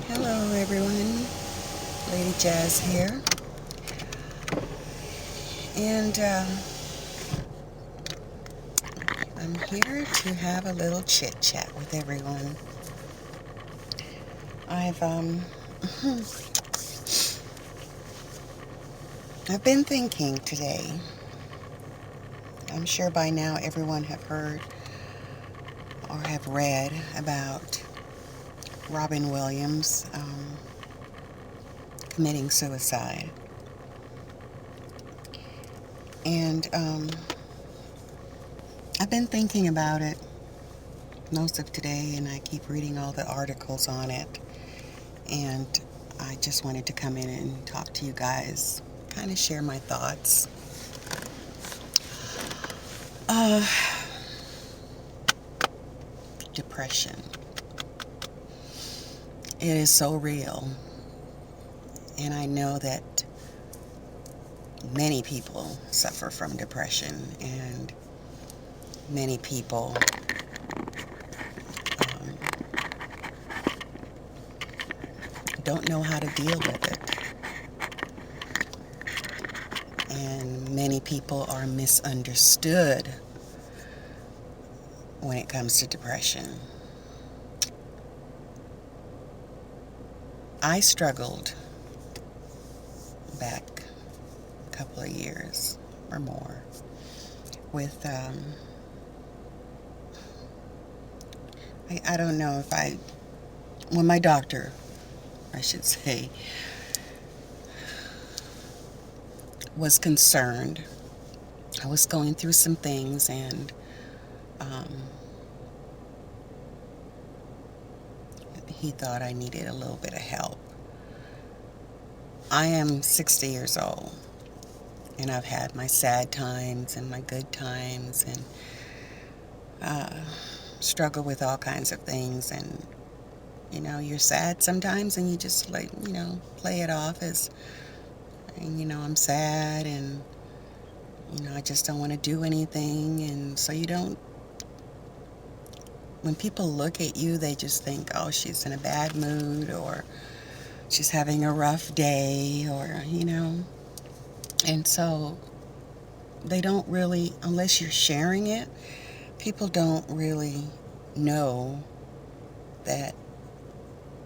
Hello everyone, Lady Jazz here, and I'm here to have a little chit chat with everyone. I've I've been thinking today. I'm sure by now everyone have heard or have read about Robin Williams committing suicide, and I've been thinking about it most of today, and I keep reading all the articles on it, and I just wanted to come in and talk to you guys, kind of share my thoughts. Uh, Depression. It is so real, and I know that many people suffer from depression, and many people don't know how to deal with it. And many people are misunderstood when it comes to depression. I struggled back a couple of years or more with, I don't know if when my doctor, I should say, was concerned. I was going through some things, and he thought I needed a little bit of help. I am 60 years old, and I've had my sad times and my good times, and struggle with all kinds of things. And you're sad sometimes, and you just play it off as, I'm sad, and I just don't want to do anything. And so you don't, when people look at you, they just think, oh, she's in a bad mood, or she's having a rough day, or and so they don't really, unless you're sharing it, people don't really know that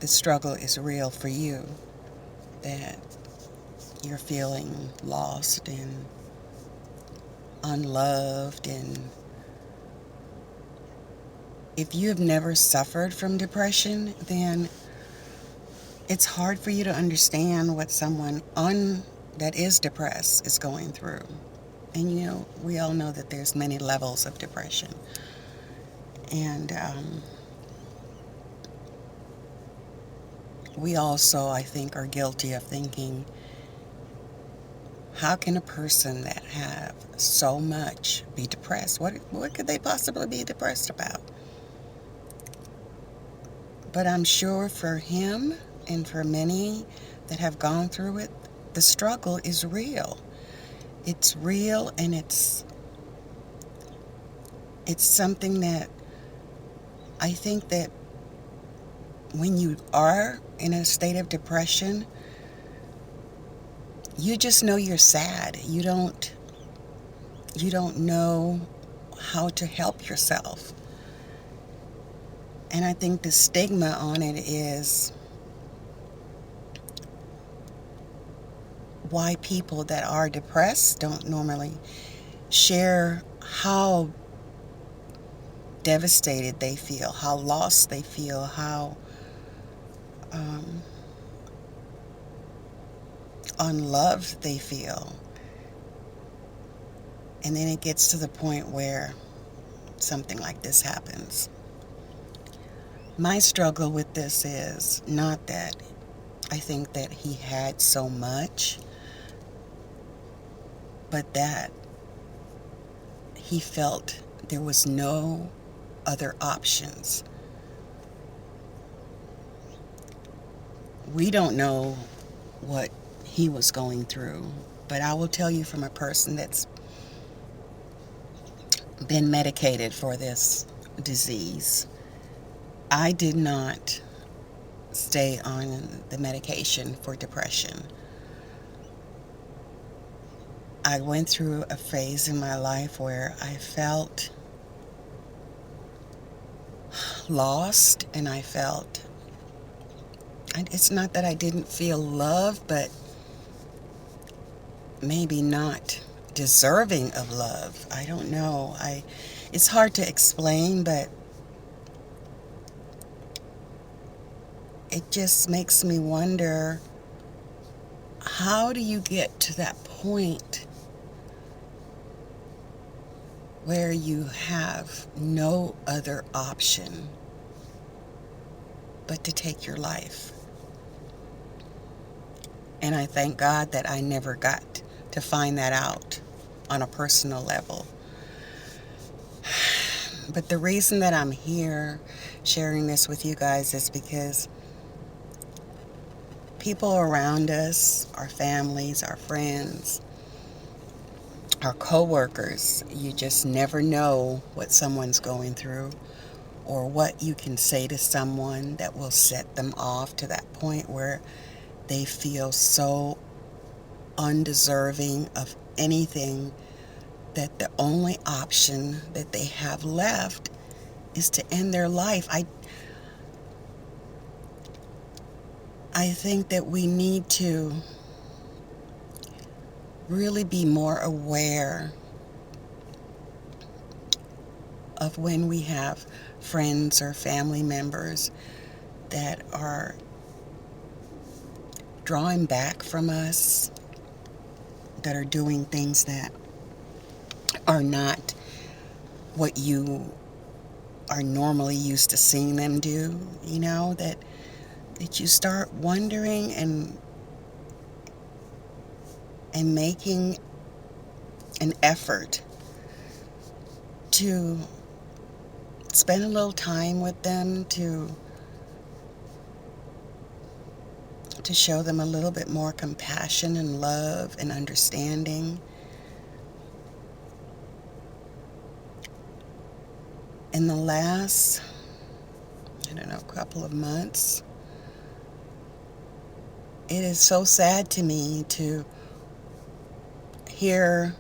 the struggle is real for you, that you're feeling lost and unloved. And if you have never suffered from depression, then it's hard for you to understand what someone that is depressed is going through. And we all know that there's many levels of depression. And we also, I think, are guilty of thinking, how can a person that have so much be depressed? What could they possibly be depressed about? But I'm sure for him and for many that have gone through it, the struggle is real. It's real, and it's something that I think that when you are in a state of depression, you just know you're sad. You don't know how to help yourself. And I think the stigma on it is why people that are depressed don't normally share how devastated they feel, how lost they feel, how unloved they feel. And then it gets to the point where something like this happens. My struggle with this is not that I think that he had so much, but that he felt there was no other options. We don't know what he was going through, but I will tell you, from a person that's been medicated for this disease, I did not stay on the medication for depression. I went through a phase in my life where I felt lost, and I felt, it's not that I didn't feel love, but maybe not deserving of love. I don't know. It's hard to explain, but it just makes me wonder, how do you get to that point where you have no other option but to take your life? And I thank God that I never got to find that out on a personal level. But the reason that I'm here sharing this with you guys is because people around us, our families, our friends, our coworkers, you just never know what someone's going through or what you can say to someone that will set them off to that point where they feel so undeserving of anything that the only option that they have left is to end their life. I think that we need to really be more aware of when we have friends or family members that are drawing back from us, that are doing things that are not what you are normally used to seeing them do, that you start wondering and making an effort to spend a little time with them, to show them a little bit more compassion and love and understanding. In the last, couple of months, it is so sad to me to hear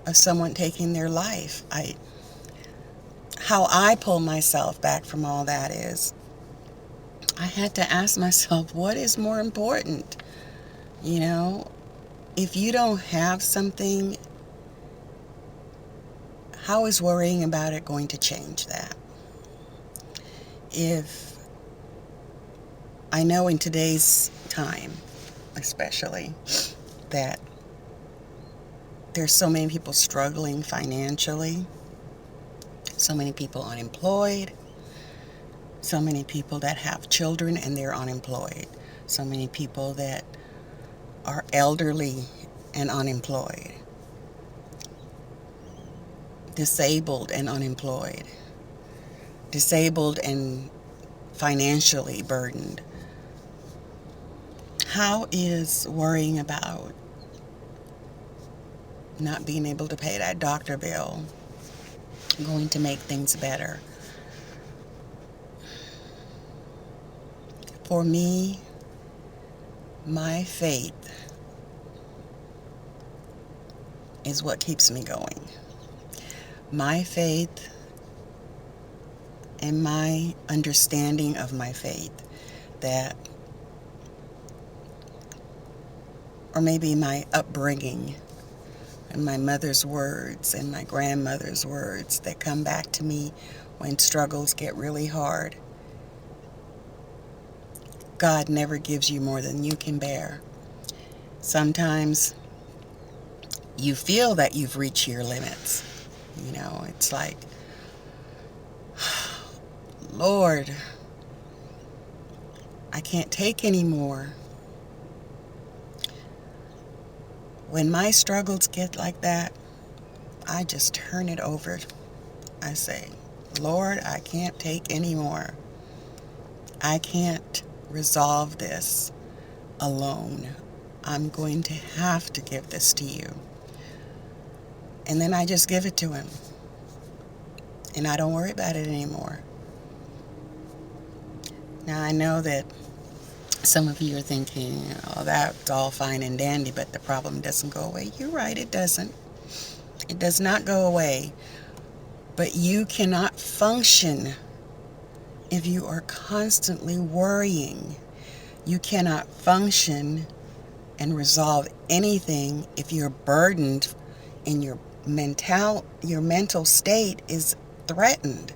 of someone taking their life. How I pull myself back from all that is, I had to ask myself, what is more important? If you don't have something, how is worrying about it going to change that? If I know in today's time, especially, that there's so many people struggling financially, so many people unemployed, so many people that have children and they're unemployed, so many people that are elderly and unemployed, disabled and unemployed, disabled and financially burdened. How is worrying about not being able to pay that doctor bill going to make things better? For me, my faith is what keeps me going. My faith and my understanding of my faith, that, or maybe my upbringing and my mother's words and my grandmother's words that come back to me when struggles get really hard. God never gives you more than you can bear. Sometimes you feel that you've reached your limits. It's like, Lord, I can't take anymore. When my struggles get like that, I just turn it over. I say, Lord, I can't take anymore. I can't resolve this alone. I'm going to have to give this to you. And then I just give it to him. And I don't worry about it anymore. Now, I know that some of you are thinking, oh, that's all fine and dandy, but the problem doesn't go away. You're right, it doesn't. It does not go away. But you cannot function if you are constantly worrying. You cannot function and resolve anything if you're burdened and your mental state is threatened.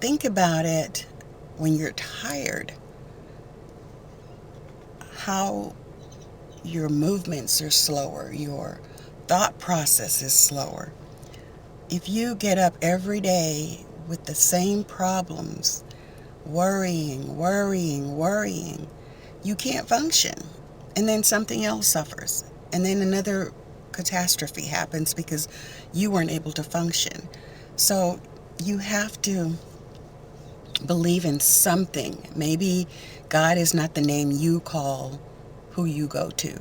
Think about it when you're tired, how your movements are slower, your thought process is slower. If you get up every day with the same problems, worrying, you can't function. And then something else suffers. And then another catastrophe happens because you weren't able to function. So you have to believe in something. Maybe God is not the name you call who you go to.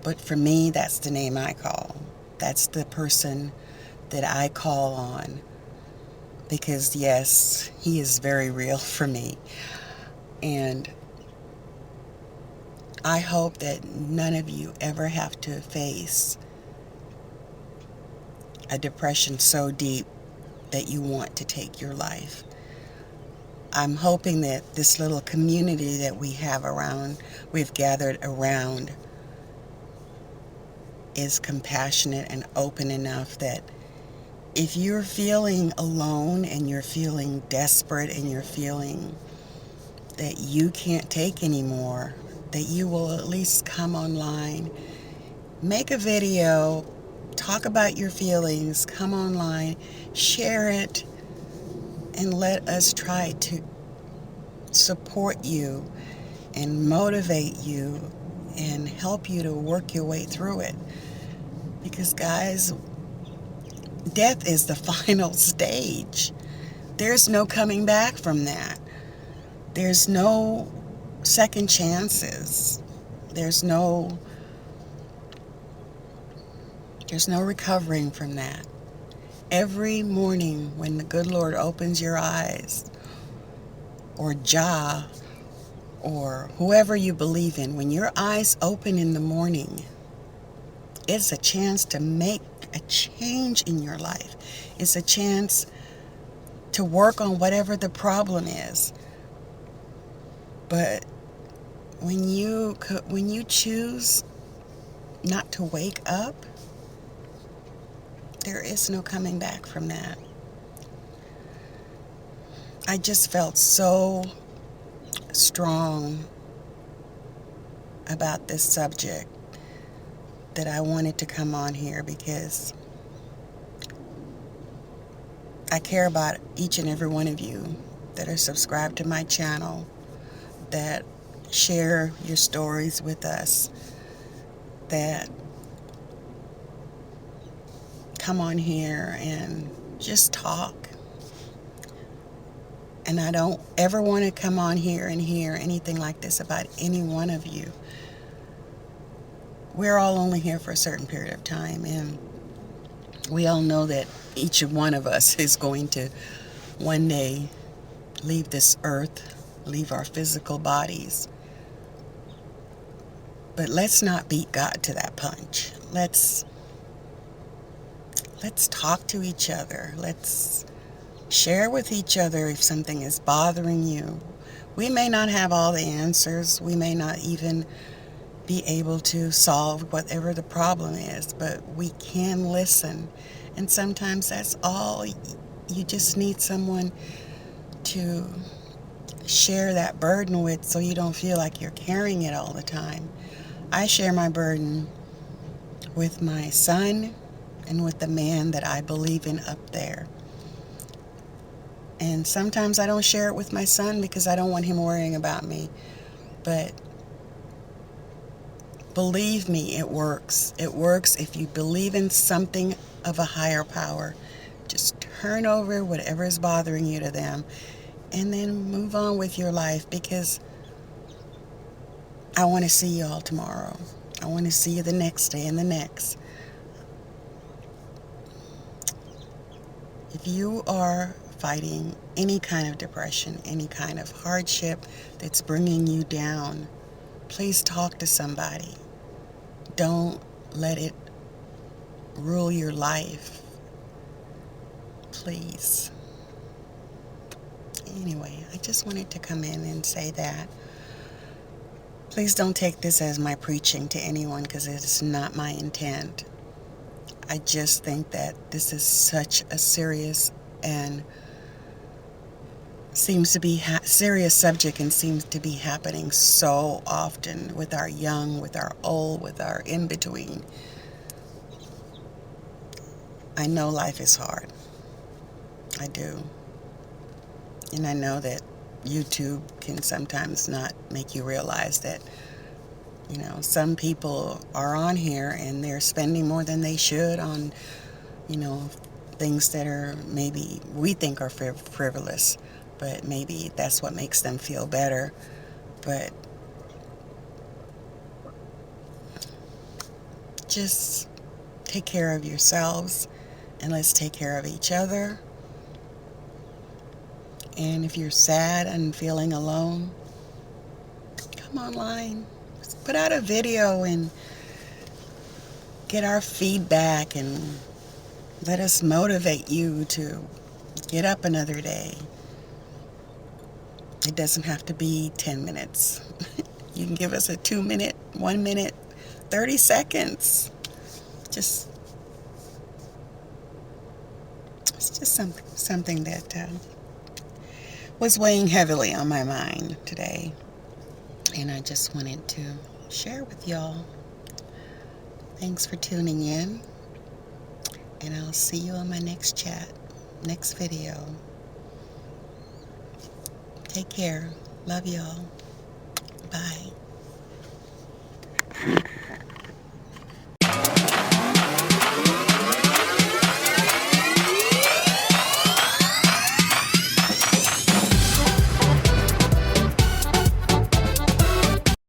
But for me, that's the name I call. That's the person that I call on. Because yes, he is very real for me. And I hope that none of you ever have to face a depression so deep that you want to take your life. I'm hoping that this little community that we've gathered around, is compassionate and open enough that if you're feeling alone and you're feeling desperate and you're feeling that you can't take anymore, that you will at least come online, make a video, talk about your feelings, come online, share it, and let us try to support you and motivate you and help you to work your way through it. Because guys, death is the final stage. There's no coming back from that. There's no second chances. There's no recovering from that. Every morning when the good Lord opens your eyes, or Jah, or whoever you believe in, when your eyes open in the morning, it's a chance to make a change in your life. It's a chance to work on whatever the problem is. But when you choose not to wake up, there is no coming back from that. I just felt so strong about this subject that I wanted to come on here because I care about each and every one of you that are subscribed to my channel, that share your stories with us, that come on here and just talk. And I don't ever want to come on here and hear anything like this about any one of you. We're all only here for a certain period of time, and we all know that each one of us is going to one day leave this earth, leave our physical bodies. But let's not beat God to that punch. Let's talk to each other. Let's share with each other if something is bothering you. We may not have all the answers. We may not even be able to solve whatever the problem is, but we can listen. And sometimes that's all. You just need someone to share that burden with so you don't feel like you're carrying it all the time. I share my burden with my son and with the man that I believe in up there. And sometimes I don't share it with my son because I don't want him worrying about me. But believe me, it works. It works if you believe in something of a higher power. Just turn over whatever is bothering you to them and then move on with your life, because I want to see you all tomorrow. I want to see you the next day and the next. If you are fighting any kind of depression, any kind of hardship that's bringing you down, please talk to somebody. Don't let it rule your life. Please. Anyway, I just wanted to come in and say that. Please don't take this as my preaching to anyone, because it's not my intent. I just think that this is such a serious and seems to be serious subject, and seems to be happening so often with our young, with our old, with our in-between. I know life is hard. I do. And I know that YouTube can sometimes not make you realize that, you know, some people are on here and they're spending more than they should on, you know, things that are maybe we think are frivolous, but maybe that's what makes them feel better. But just take care of yourselves, and let's take care of each other. And if you're sad and feeling alone, come online. Put out a video and get our feedback, and let us motivate you to get up another day. It doesn't have to be 10 minutes. You can give us a 2 minute, 1 minute, 30 seconds. It's just something that was weighing heavily on my mind today. And I just wanted to share with y'all. Thanks for tuning in. And I'll see you on my next video. Take care. Love y'all. Bye.